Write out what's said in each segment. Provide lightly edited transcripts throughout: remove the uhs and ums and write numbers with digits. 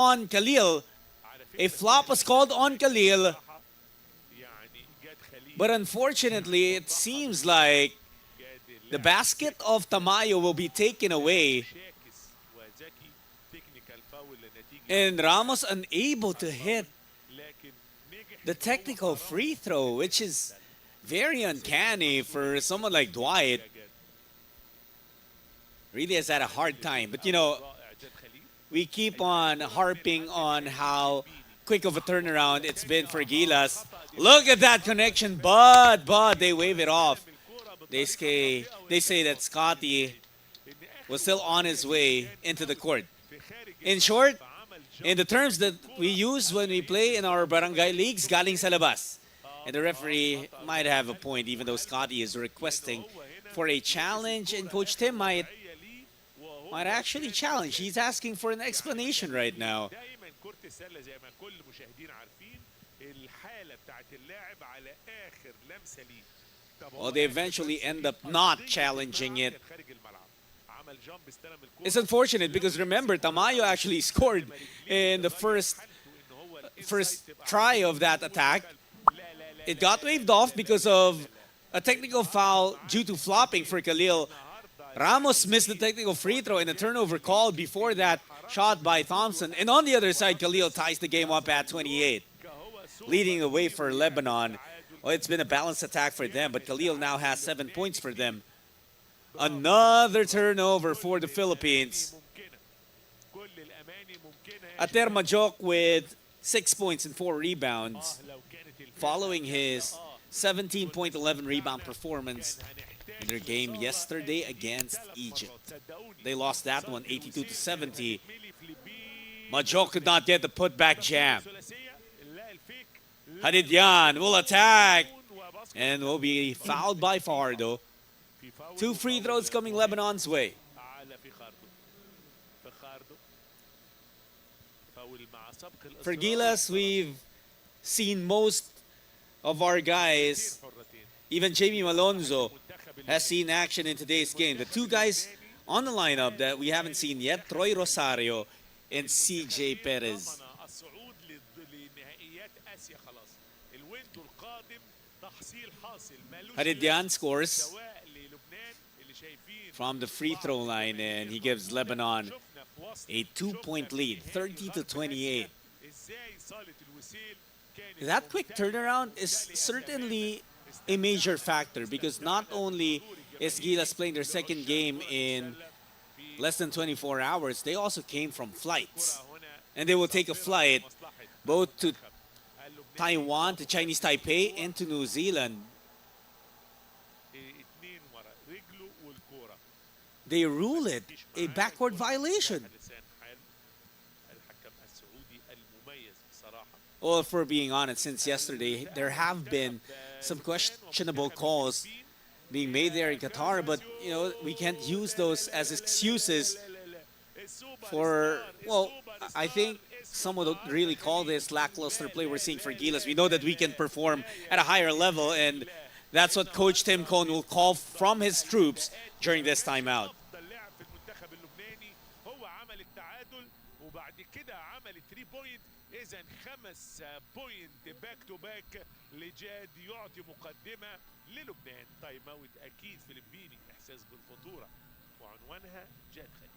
on Khalil. A flop was called on Khalil, but unfortunately, it seems like the basket of Tamayo will be taken away, and Ramos unable to hit the technical free throw, which is very uncanny for someone like Dwight. Really has had a hard time. But we keep on harping on how quick of a turnaround it's been for Gilas. Look at that connection, but they wave it off. They say that Scotty was still on his way into the court. In short, in the terms that we use when we play in our barangay leagues, galing sa labas. And the referee might have a point, even though Scotty is requesting for a challenge, and Coach Tim might actually challenge. He's asking for an explanation right now. Well, they eventually end up not challenging it. It's unfortunate because remember, Tamayo actually scored in the first try of that attack. It got waved off because of a technical foul due to flopping for Khalil. Ramos missed the technical free throw and a turnover called before that shot by Thompson. And on the other side, Khalil ties the game up at 28, leading away for Lebanon. Well, it's been a balanced attack for them, but Khalil now has 7 points for them. Another turnover for the Philippines. Ater Majok with 6 points and 4 rebounds, following his 17.11 rebound performance in their game yesterday against Egypt. They lost that one 82-70. Majok could not get the putback jam. Hadidyan will attack and will be fouled by Fardo. 2 free throws coming Lebanon's way. For Gilas, we've seen most of our guys. Even Jamie Malonzo has seen action in today's game. The 2 guys on the lineup that we haven't seen yet, Troy Rosario and CJ Perez. Hadidyan scores from the free throw line, and he gives Lebanon a 2-point lead, 30-28. That quick turnaround is certainly a major factor because not only is Gilas playing their second game in less than 24 hours, they also came from flights. And they will take a flight both to Taiwan, to Chinese Taipei, and to New Zealand. They rule it a backward violation. Well, if we're being honest, since yesterday, there have been some questionable calls being made there in Qatar, but we can't use those as excuses for, well, I think some would really call this lackluster play we're seeing for Gilas. We know that we can perform at a higher level, and that's what Coach Tim Cohn will call from his troops during this timeout. إذا 5 بوينت باك تو باك لجاد يعطي مقدمة للبنان. تايم اوت أكيد فلبيني، إحساس بالخطورة، وعنوانها جاد خليل.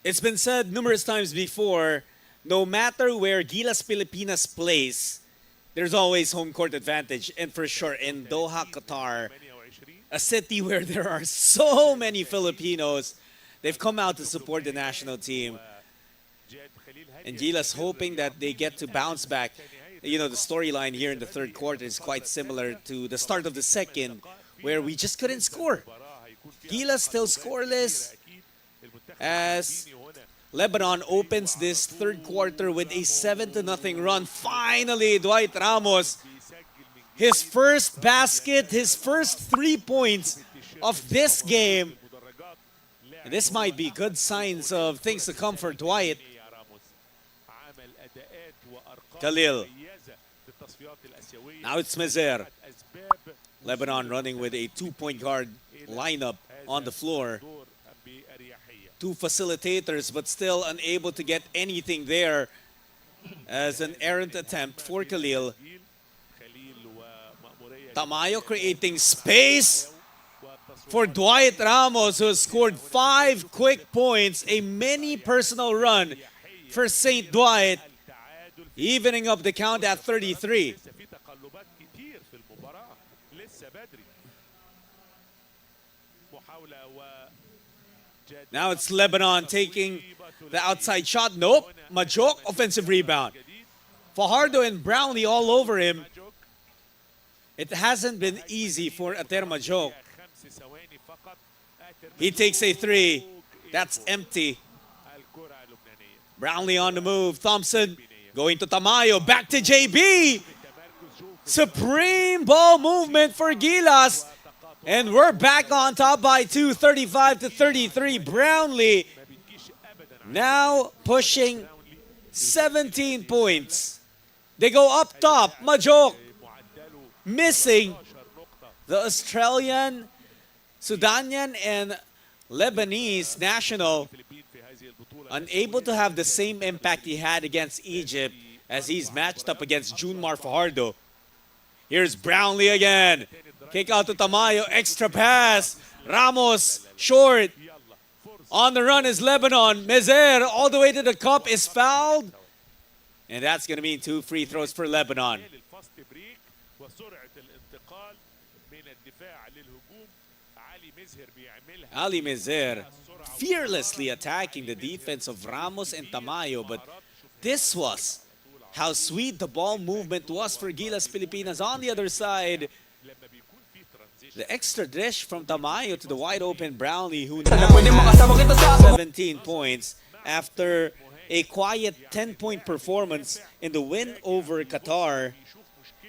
It's been said numerous times before, no matter where Gilas Pilipinas plays, there's always home court advantage. And for sure, in Doha, Qatar, a city where there are so many Filipinos. They've come out to support the national team. And Gilas hoping that they get to bounce back. You know, the storyline here in the third quarter is quite similar to the start of the second, where we just couldn't score. Gilas still scoreless as Lebanon opens this third quarter with a 7-0 run. Finally, Dwight Ramos, his first basket, his first 3 points of this game. And this might be good signs of things to come for Dwight. Khalil. Now it's Mezer. Lebanon running with a 2-point guard lineup on the floor. 2 facilitators, but still unable to get anything there as an errant attempt for Khalil. Tamayo creating space for Dwight Ramos, who has scored 5 quick points, a mini personal run for St. Dwight, evening up the count at 33. Now it's Lebanon taking the outside shot. Nope. Majok, offensive rebound. Fajardo and Brownlee all over him. It hasn't been easy for Ater Majok. He takes a 3. That's empty. Brownlee on the move. Thompson going to Tamayo. Back to JB. Supreme ball movement for Gilas. And we're back on top by 2, 35-33. Brownlee now pushing 17 points. They go up top. Majok missing the Australian, Sudanian, and Lebanese national, unable to have the same impact he had against Egypt as he's matched up against Junmar Fajardo. Here's Brownlee again. Kick out to Tamayo. Extra pass. Ramos short. On the run is Lebanon. Mezer all the way to the cup is fouled. And that's going to mean 2 free throws for Lebanon. Ali Mezer fearlessly attacking the defense of Ramos and Tamayo, but this was how sweet the ball movement was for Gilas Pilipinas. On the other side, the extra dish from Tamayo to the wide open Brownlee, who now has 17 points after a quiet 10-point performance in the win over Qatar.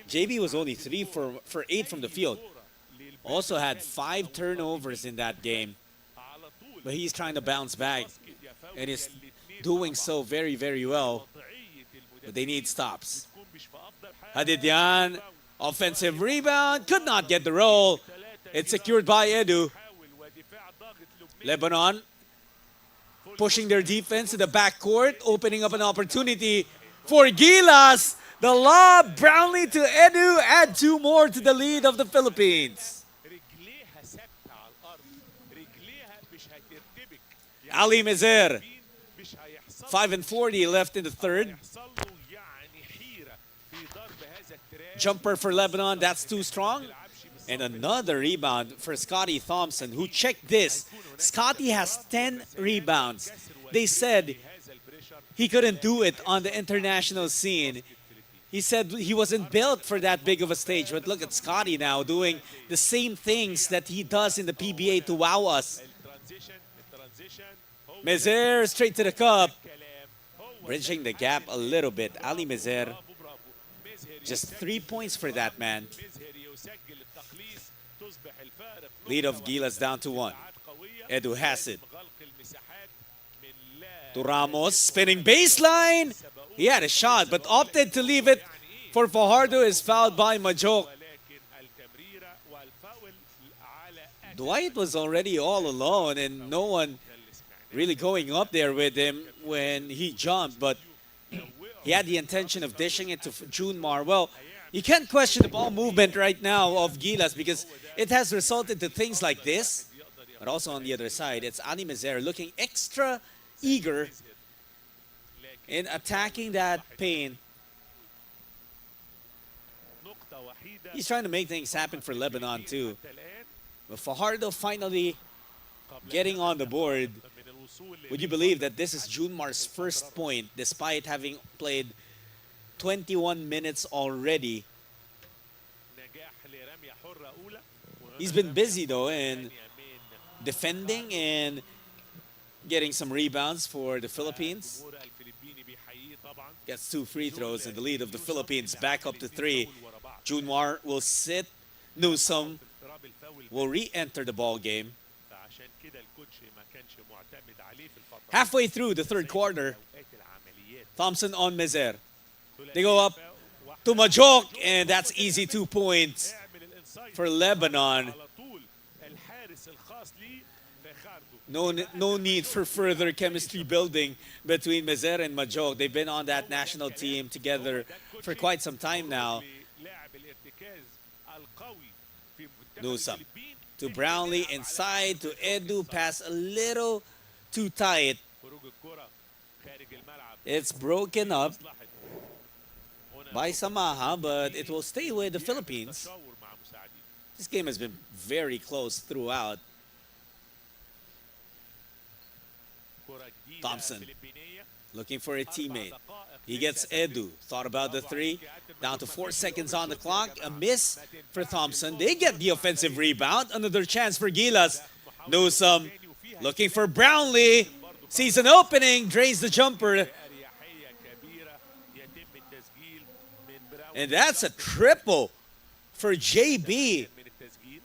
JB was only 3 for 8 from the field. Also had 5 turnovers in that game. But he's trying to bounce back and is doing so very, very well. But they need stops. Hadidyan, offensive rebound, could not get the roll. It's secured by Edu. Lebanon pushing their defense to the backcourt, opening up an opportunity for Gilas. The lob, Brownlee to Edu, add 2 more to the lead of the Philippines. Ali Mezer, 5:40 left in the third. Jumper for Lebanon, that's too strong. And another rebound for Scotty Thompson, who, check this, Scotty has 10 rebounds. They said he couldn't do it on the international scene. He said he wasn't built for that big of a stage. But look at Scotty now doing the same things that he does in the PBA to wow us. Mezer straight to the cup. Bridging the gap a little bit. Ali Mezer, just 3 points for that man. Lead of Gilas down to 1. Edu has it. To Ramos, spinning baseline. He had a shot, but opted to leave it for Fajardo. Is fouled by Majok. Dwight was already all alone and no one really going up there with him when he jumped, but he had the intention of dishing it to Junmar. Well, you can't question the ball movement right now of Gilas because it has resulted to things like this. But also on the other side, it's Ali Mezer looking extra eager in attacking that paint. He's trying to make things happen for Lebanon too. But Fajardo finally قبل getting on the board. من الوصول Would you believe that this is Junmar's first point despite having played 21 minutes already? نجاح لرمية حرة أولى He's وهنا been رمية busy حرة though in ثانية من defending and getting some rebounds for the Philippines. الجمهور الفلبيني بيحييه طبعا. Gets 2 free throws and the lead of the Philippines back up to 3. Junmar will sit. Newsome اضطراب الفاول will re-enter the ball game. عشان كده الكوتش ما كانش معتمد عليه في الفترة Halfway through the third quarter, أوقات العمليات. Thompson on Mezer. They go up to Majok, and that's easy 2 points اعمل الانسايد for Lebanon. على طول الحارس الخاص ليه فخاردو. No need for further chemistry building between Mezer and Majok. They've been on that national team together for quite some time now. لاعب الارتكاز القوي في منتخب Newsome الفلبين. to Brownlee inside to Edu, pass a little too tight. خروج الكرة خارج الملعب. It's broken up مصلحة. هنا by Samaha, but it will stay with the Philippines. تشاور مع مساعدين. This game has been very close throughout. كرة جديدة Thompson فلبينية. looking for a teammate. He gets Edu. Thought about the three. Down to 4 seconds on the clock. A miss for Thompson. They get the offensive rebound. Another chance for Gilas. Newsome looking for Brownlee. Sees an opening. Drains the jumper. أريحية كبيرة يتم التسجيل من براون. And that's a triple for JB. من التسجيل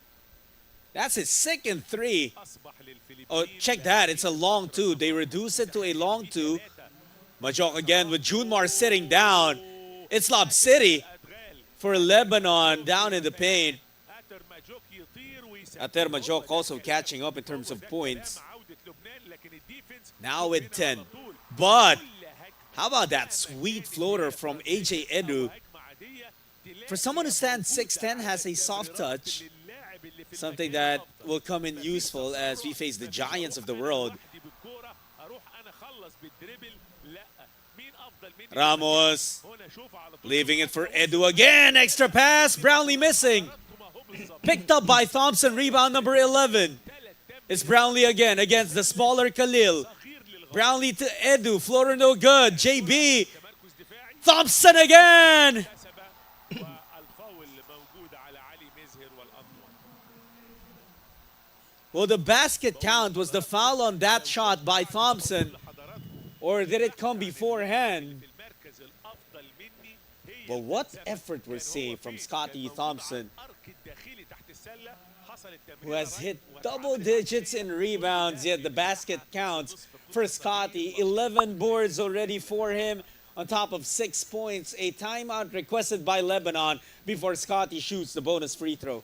That's his second three. أصبح للفلبين. Oh, check that. It's a long two. They reduce it to a long two. Majok again with Junmar sitting down. It's Lob City for Lebanon down in the paint. أتر ماجوك يطير ويسجل. Ater Majok also catching up in terms of points. عودة لبنان لكن الديفنس Now with 10. But how about that sweet floater from AJ Edu? For someone who stands 6'10", has a soft touch, something that will come in useful as we face the giants of the world. Ramos leaving it for Edu again. Extra pass. Brownlee missing. Picked up by Thompson. Rebound number 11. It's Brownlee again against the smaller Khalil. Brownlee to Edu. Floater no good. JB. Thompson again. Well, the basket count was the foul on that shot by Thompson. Or did it come beforehand? But what effort we're seeing from Scotty Thompson, who has hit double digits in rebounds, yet the basket counts for Scotty. 11 boards already for him on top of 6 points. A timeout requested by Lebanon before Scotty shoots the bonus free throw.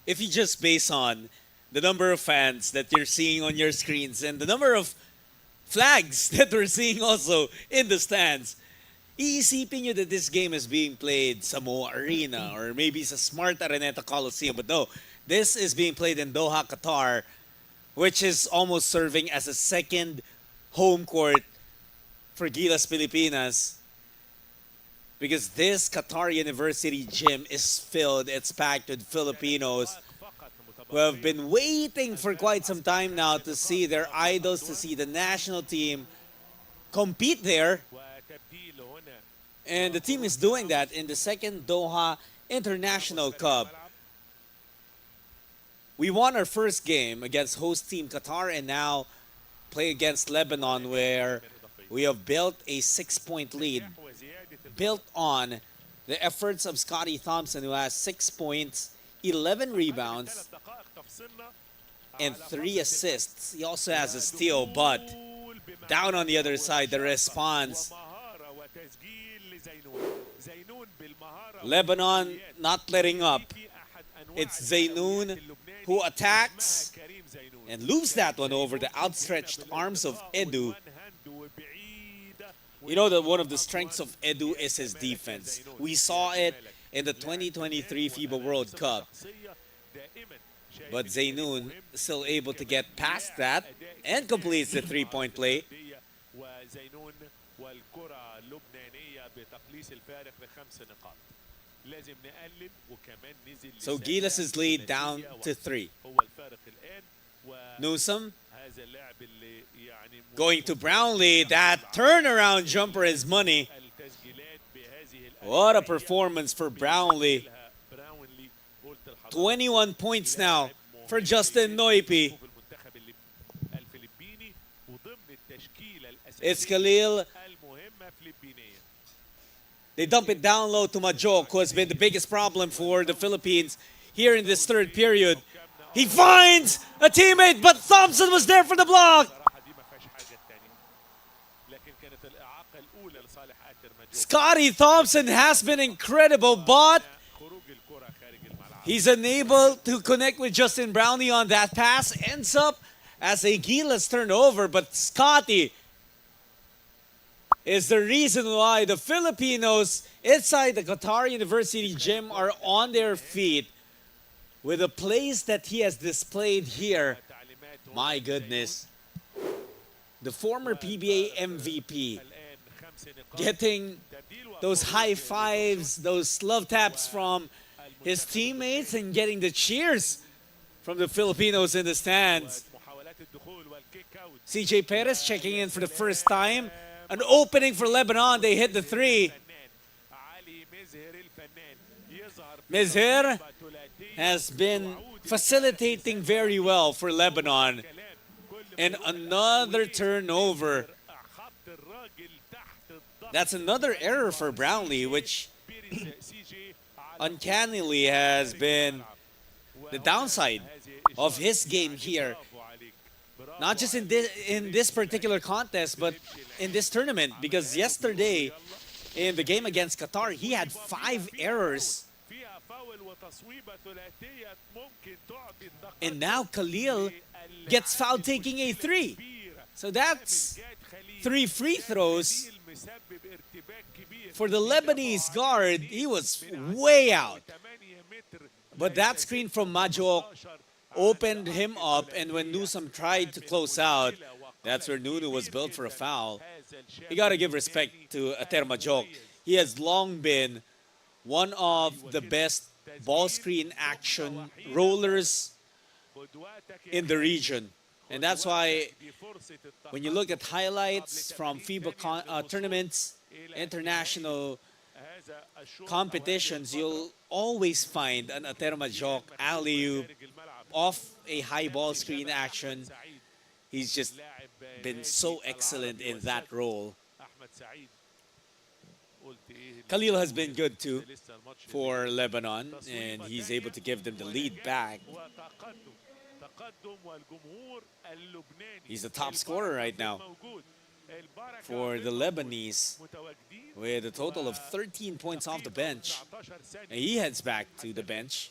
If you just base on the number of fans that you're seeing on your screens and the number of flags that we're seeing also in the stands, iisipin nyo that this game is being played sa Moa Arena or maybe sa Smart Araneta Coliseum. But no, this is being played in Doha, Qatar, which is almost serving as a second home court for Gilas Pilipinas. Because this Qatar University gym is filled, it's packed with Filipinos who have been waiting for quite some time now to see their idols, to see the national team compete there. And the team is doing that in the second Doha International Cup. We won our first game against host team Qatar and now play against Lebanon, where we have built a 6-point lead built on The efforts of Scotty Thompson, who has 6 points, 11 rebounds, and 3 assists. He also has a steal, but down on the other side, the response. Lebanon not letting up. It's Zaynoun who attacks and loops that one over the outstretched arms of Edu. You know that one of the strengths of Edu is his defense. We saw it in the 2023 FIBA World Cup. But Zaynoun still able to get past that and completes the three-point play. So Gilas' lead down to 3. Newsom going to Brownlee. That turnaround jumper is money. What a performance for Brownlee. 21 points now for Justin Noipi. It's Khalil. They dump it down low to Majok, who has been the biggest problem for the Philippines here in this third period. He finds a teammate, but Thompson was there for the block. Scotty Thompson has been incredible, but he's unable to connect with Justin Brownlee on that pass. Ends up as a Gilas turnover, but Scotty is the reason why the Filipinos inside the Qatar University gym are on their feet with the plays that he has displayed here. My goodness. The former PBA MVP getting those high fives, those love taps from his teammates and getting the cheers from the Filipinos in the stands. CJ Perez checking in for the first time. An opening for Lebanon. They hit the 3. Mizher has been facilitating very well for Lebanon. And another turnover. That's another error for Brownlee, which uncannily has been the downside of his game here. Not just in this particular contest, but in this tournament. Because yesterday, in the game against Qatar, he had 5 errors. And now Khalil gets fouled taking a 3. So that's 3 free throws. For the Lebanese guard, he was way out. But that screen from Majok opened him up, and when Newsom tried to close out, that's where Nunu was built for a foul. You got to give respect to Ater Majok. He has long been one of the best ball screen action rollers in the region. And that's why when you look at highlights from FIBA tournaments, international competitions, you'll always find an Ater Majok alley-oop off a high ball screen action. He's just been so excellent in that role. Khalil has been good too for Lebanon, and he's able to give them the lead back. He's the top scorer right now for the Lebanese with a total of 13 points off the bench. And he heads back to the bench.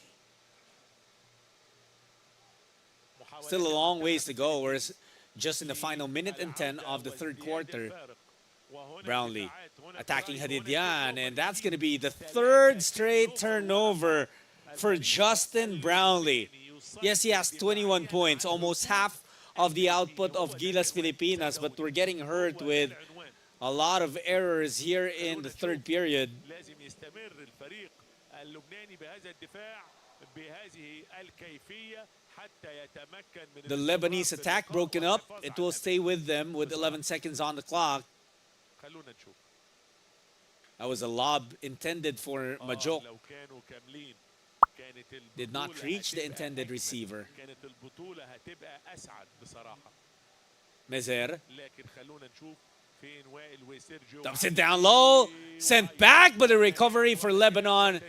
Still a long ways to go. We're just in the final minute and 10 of the third quarter. Brownlee attacking Hadidyan, and that's going to be the 3rd straight turnover for Justin Brownlee. Yes, he has 21 points, almost half of the output of Gilas Pilipinas, but we're getting hurt with a lot of errors here in the third period. The Lebanese attack broken up. It will stay with them with 11 seconds on the clock. That was a lob intended for Majok. Did not reach the intended receiver. Mezer فين وائل وسيرجيو Dumps it down low. Sent back, but the recovery for Lebanon.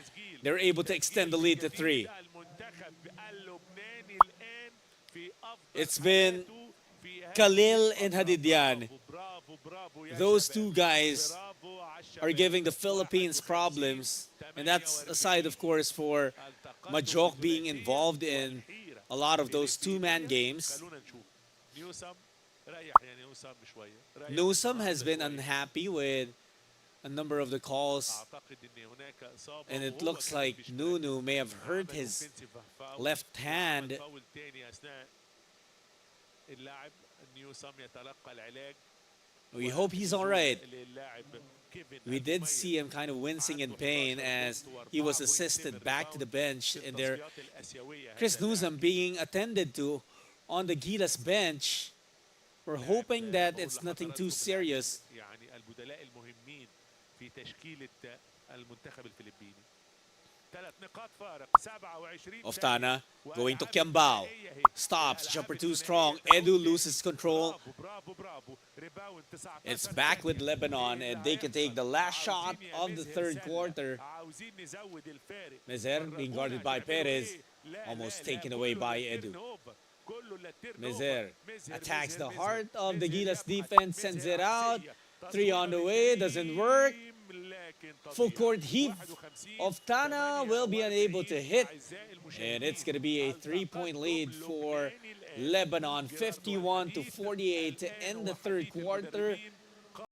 They're able to extend the lead to تسجيل 3. بقى المنتخب اللبناني الان في افضل It's been حالاته في هذه Khalil and الفترة. Hadidian. برافو برافو برافو يا Those شباب. two guys برافو على are الشباب. giving the Philippines 51 problems. And that's aside, 48. of course, for التقدم Majok being بثلاثية involved in والحيرة a lot of those two-man فلبينية. games. خلونا نشوف نيوسم ريح يا نيوسم شوية ريح Newsom has النهارده been شوية. unhappy with a number of the calls, اعتقد ان هناك اصابة and it وهو looks كمان like بيشتغل. Nunu may have hurt عمل his offensive foul left وعمل hand. فاول تاني اثناء اللاعب نيوسم يتلقى العلاج. We hope he's all right. للاعب كيفن We did المميز. see him kind of wincing in عنده pain 11 as بونت he was و4.7 assisted back to the ريباوند bench, في and there التصفيات الآسيوية. Chris هذا اللاعب. Newsom being attended to on the Gilas bench. We're لاعب hoping that بقول it's nothing too لحضراتكم serious. يعني البدلاء المهمين في تشكيلة المنتخب الفلبيني. 3 نقاط فارق 27 Oftana going to وألعاب Kiambao. ثنائية هي. Stops, الألعاب jumper too الثنائية strong. تعود Edu تاني. loses control. برافو برافو برافو ريباوند 19 It's back with ثانية. Lebanon, إيه and اللي they can take هيحصل؟ the last shot عاوزين of the يا third مزهر quarter. عاوزين نزود الفارق. Mezer being فرجونا guarded by هتعملوا Perez, إيه؟ لا almost لا لا taken away كله by لا Edu. تيرن اوفر. كله لا تيرن Mezer اوفر. مزهر attacks مزهر the مزهر heart of the مزهر Gilas يبحث. defense, sends مزهر it out. عكسية. 3 on the way, doesn't work. لكن Full تضيع. court heave 51 of Tana will be unable to hit. أعزائي And it's المشاهدين. going to be a 3-point lead for التقدم لبناني الآن. Lebanon, جيرارد 51 to والحديث 48 to الآن end the third وحديث quarter. المدربين